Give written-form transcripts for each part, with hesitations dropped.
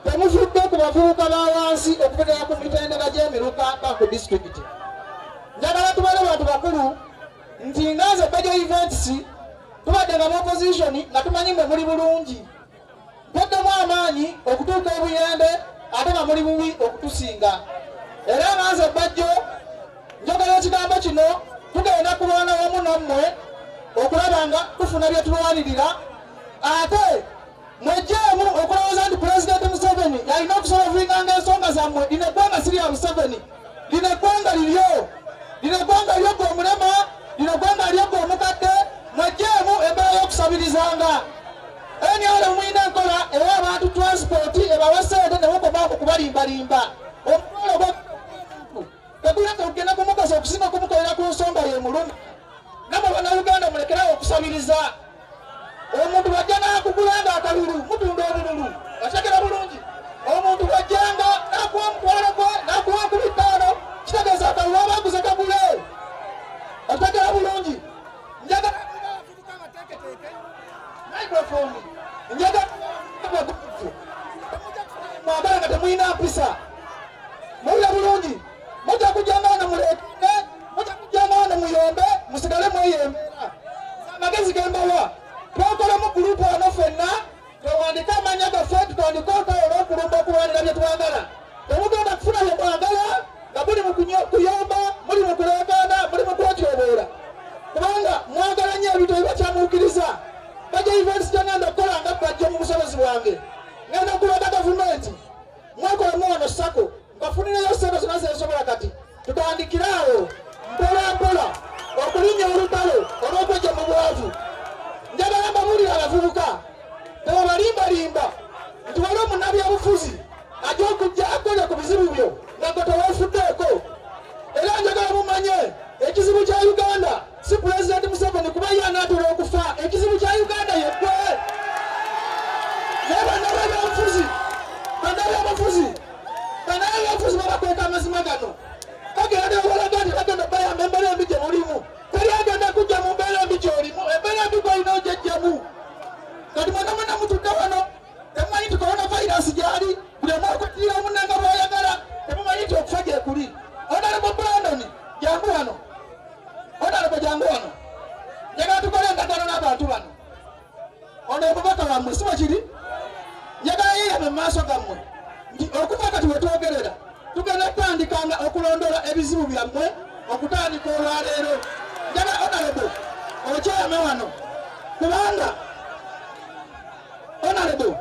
temufudde ku bavubuka ba wansi okubegera ku mitendera gy'emiruka ku disitulikiti. Njagala tubale bantu bakulu nti ngaze Budget Events tubadde nga mu opposition nga tumanyi mwe muli bulungi. Twaddemu amaanyi okutuuka obuyende ate nga muli bubi okutusinga. Era ngaze Budget njagala ekigambo kino tugenda kulwana wamu nammwe okulaba nga tufuna bye tulwanirira. Ate mwejjeemu okulowooza nti Pulezidenti Museveni yalina okusolvinganga ensonga zammwe. Lino eggwanga si lya Museveni, lino eggwanga liryo. Lino eggwanga lyo gwe omulema, lino eggwanga lyo gwe omukadde. Mwejjeemu embeera y'okusabirizanga. NRM mwine enkola ewa abantu transport ebawa ssente ne mukomaako kubalimbalimba. Omukolo gwa teguleka kugenda kumugasa okusinga kumukolera ku nsonga ye mulumi. Namwe bannayuganda mulekerawo okusabiriza. Omuntu bwajja n'akugulanga akalulu mutunda obululu ategera bulungi. Omuntu bwajjanga n'akuwa omutwalo gwe n'akuwa 5,000 kitegeeza akalulu abaguze kagule ategera bulungi. Njagala microphone njagala mwagala nga temuyina mpisa muwulira bulungi. Mujja kujjanga wano muleetenge, mujja kujjanga wano muyombe musigale mweyembera. Amagezi gembawa twakolemu gurupu wano ffenna twewandika amanya gaffe tutandika otawula okulumba okulwanira bye twagala. Temugenda kufuna bye mwagala nga muli mu kuyomba, muli mu kuleekaana, muli mu kwotyoboola kubanga mwagala nnyo ebintu ebibakyamuukiriza. Budget Events gyangenda kukola nga bajja mu busobozi bwange. Ngenda kulonda gavumenti mwekolemu wano sako mbafunireyo ssente zonna zensobola. Kati tutandikiraawo mpola mpola okulinnya olutalo olw'okwejja mu bwavu. Njagala mbabuulira abavubuka tebabalimbalimba nti waliwo omunnabyabufuzi ajja okujja akolya ku bizibu byo nga gwe tewefuddeeko. Era njagala mumanye ekizibu kya Uganda si Pulezidenti Museveni kuba ye anaatera okufa. Ekizibu kya Uganda ye ggwe. Naye bannabyabufuzi babakweka amazima gano bagenda obalaga nti bagenda bayamba embeera embi gye mulimu. Teri agenda kujja mu mbeera embi gy'olimu. Embeera embi gw'olina ogyejjamu. Kati mwena mutudde wano temumanyi nti coronavirus gyali buli omu okwetirira omunnanga bw'ayagala. Temumanyi nti okufa gye kuli. Honorable Brandon jangu wano. Honorable jangu wano. Njagala tukole endagaano n'abantu bano. Ono omubaka wammwe si bwe kiri. Njagala yeeyame mu maaso gammwe nti okuva kati we twogerera tugenda kutandikanga okulondoola ebizibu byammwe okutandika olwaleero. Njagala Honorable okyeyame wano kubanga Honorable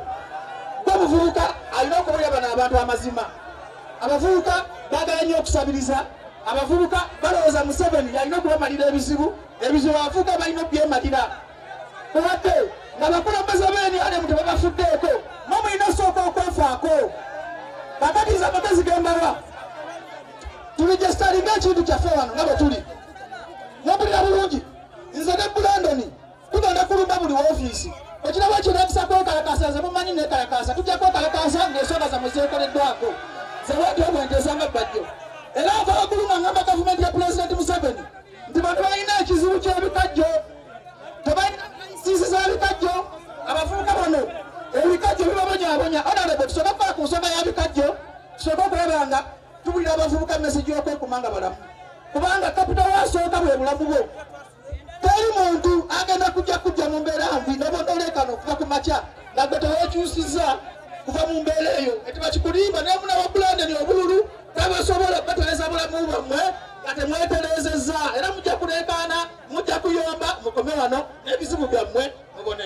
gwe muvubuka alina okubuulira bano abantu amazima. Abavubuka baagala nnyo okusabiriza. Abavubuka balowooza Museveni alina okubamalira ebizibu abavubuka balina okubyemalira. Kubadde nga bakulembeze b'NRM tebabafuddeeko mwe mulina osooka okwefaako. Kakati za magezi gembawa tulijestalinga ekintu kyaffe wano nga bwe tuli. Mumpulira bulungi nze ne Brandon tugenda kulumba buli woofiisi. Ekirabo kinekisa kwekalakaasa nze mumanyi nekalakaasa tujja kwekalakaasa ng'ensonga zammwe zeekoleddwako ze bwetyo bwentezanga Budget. Era ava waggulu nga ngamba gavumenti ya Pulezidenti Museveni nti bantu balina ekizibu ky'ebikajjo tebalina nsiisi z'ebikajjo. Abavubuka bano ebikajjo bibabonyaabonya. Honorable tusooka okukola ku nsonga y'ebikajjo tusooka okulaba nga tubulira abavubuka mesegi y'okwekumanga balamu kubanga kapitalo asooka bwe bulamu bwo. Teri muntu agenda kujja mu mbeera mbi n'obonolekano okuva ku makya nga gwe teweekyusizza kuva mu mbeera eyo etibakikulimba. Naye muna wa Brandon obululu tabasobola batereza bulamu bwammwe nga temweterezezza. Era mujja kuleekaana, mujja kuyomba, mukome wano n'ebizibu byammwe mubone.